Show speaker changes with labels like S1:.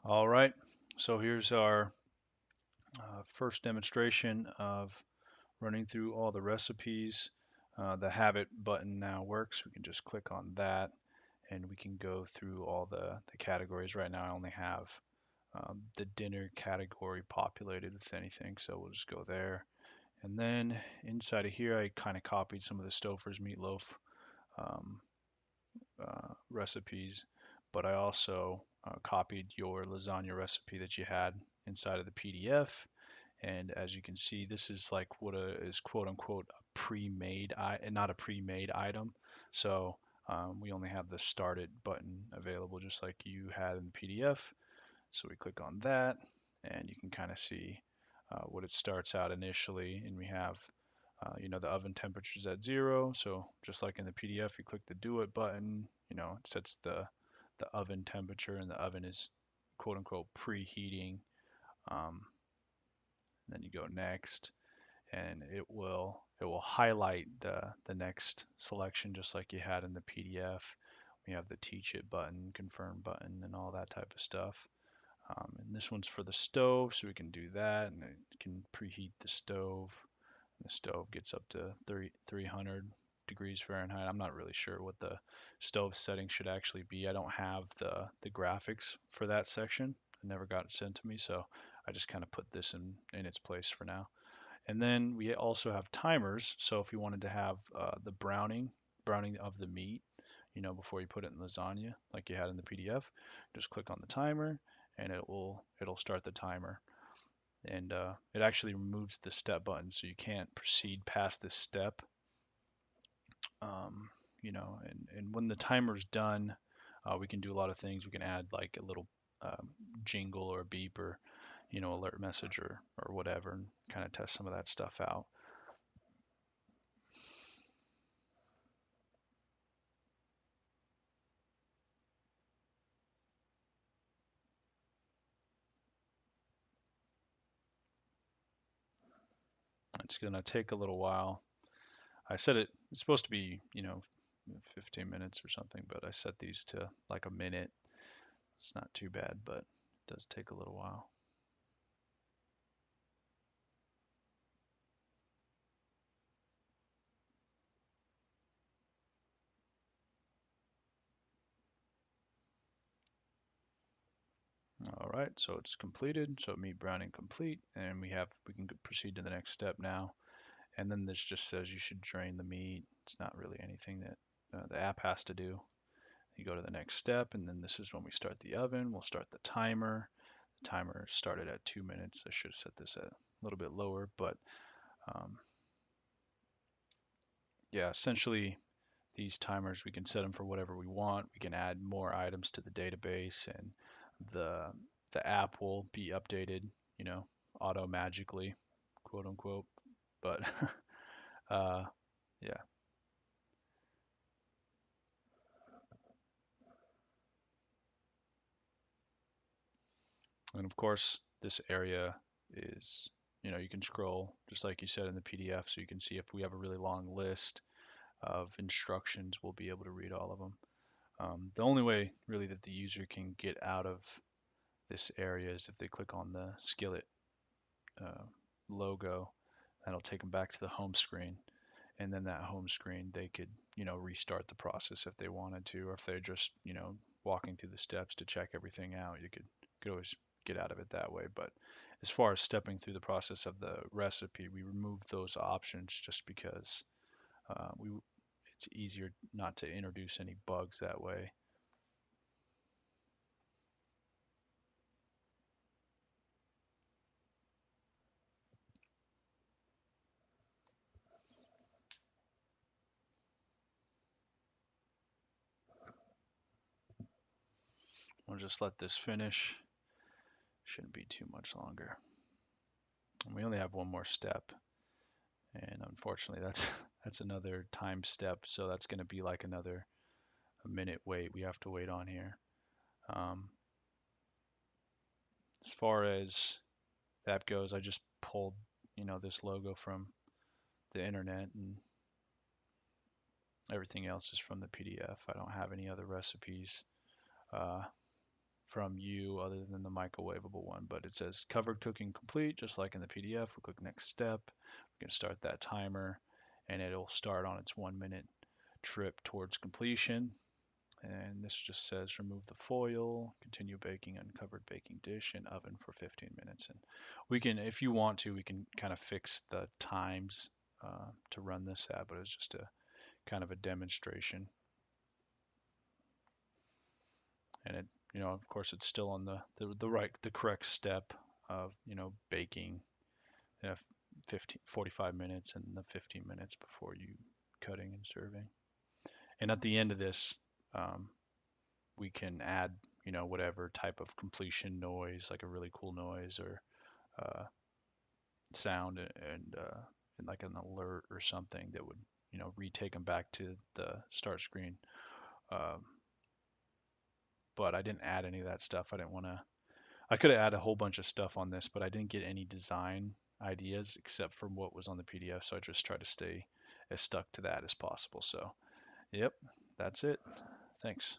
S1: All right, so here's our first demonstration of running through all the recipes. The habit button now works. We can just click on that and we can go through all the categories. Right now I only have the dinner category populated with anything, so we'll just go there. And then inside of here, I kind of copied some of the Stouffer's meatloaf um, recipes, but I also copied your lasagna recipe that you had inside of the PDF. And as you can see, this is like what is quote unquote a pre-made, not a pre-made item. So we only have the started button available just like you had in the PDF. So we click on that and you can kind of see what it starts out initially. And we have, the oven temperature is at 0. So just like in the PDF, you click the do it button, it sets the oven temperature and the oven is quote unquote preheating. Um, then you go next and it will highlight the next selection just like you had in the PDF. We have the teach it button, confirm button, and all that type of stuff. And this one's for the stove, so we can do that, and it can preheat the stove. The stove gets up to 300 degrees Fahrenheit. I'm not really sure what the stove setting should actually be. I don't have the graphics for that section. It never got it sent to me, so I just kind of put this in its place for now. And then we also have timers. So if you wanted to have the browning of the meat, before you put it in lasagna, like you had in the PDF, just click on the timer, and it'll start the timer. And it actually removes the step button, so you can't proceed past this step. And when the timer's done, we can do a lot of things. We can add like a little jingle or a beep or alert message or whatever, and kind of test some of that stuff out. It's gonna take a little while. I said it's supposed to be, 15 minutes or something, but I set these to like a minute. It's not too bad, but it does take a little while. All right, so it's completed. So meat browning complete, and we can proceed to the next step now. And then this just says you should drain the meat. It's not really anything that the app has to do. You go to the next step, and then this is when we start the oven. We'll start the timer. The timer started at 2 minutes. I should have set this at a little bit lower, but um, yeah, essentially these timers, we can set them for whatever we want. We can add more items to the database, and the the app will be updated, you know, auto magically, quote unquote. But uh, yeah, and of course this area is, you can scroll just like you said in the PDF, so you can see if we have a really long list of instructions, we'll be able to read all of them. The only way really that the user can get out of this area is if they click on the skillet uh, logo. That'll take them back to the home screen, and then that home screen they could restart the process if they wanted to, or if they're just walking through the steps to check everything out. You could always get out of it that way. But as far as stepping through the process of the recipe, we remove those options just because we it's easier not to introduce any bugs that way. We'll just let this finish. Shouldn't be too much longer. And we only have one more step, and unfortunately, that's that's another time step. So that's going to be like another a minute wait. We have to wait on here. Um, as far as that goes, I just pulled this logo from the internet, and everything else is from the PDF. I don't have any other recipes uh, from you other than the microwavable one, but it says covered cooking complete, just like in the PDF. We'll click next step. We can start that timer, and it'll start on its 1 minute trip towards completion. And this just says remove the foil, continue baking uncovered baking dish in oven for 15 minutes. And we can, if you want to, we can kind of fix the times to run this at, but it's just a kind of a demonstration. And it, of course, it's still on the correct step of, baking, 45 minutes and the 15 minutes before you cutting and serving. And at the end of this, um, we can add, whatever type of completion noise, like a really cool noise or uh, sound, and like an alert or something that would, retake them back to the start screen. Um, but I didn't add any of that stuff. I didn't want to. I could have added a whole bunch of stuff on this, but I didn't get any design ideas except for what was on the PDF. So I just tried to stay as stuck to that as possible. So, yep, that's it. Thanks.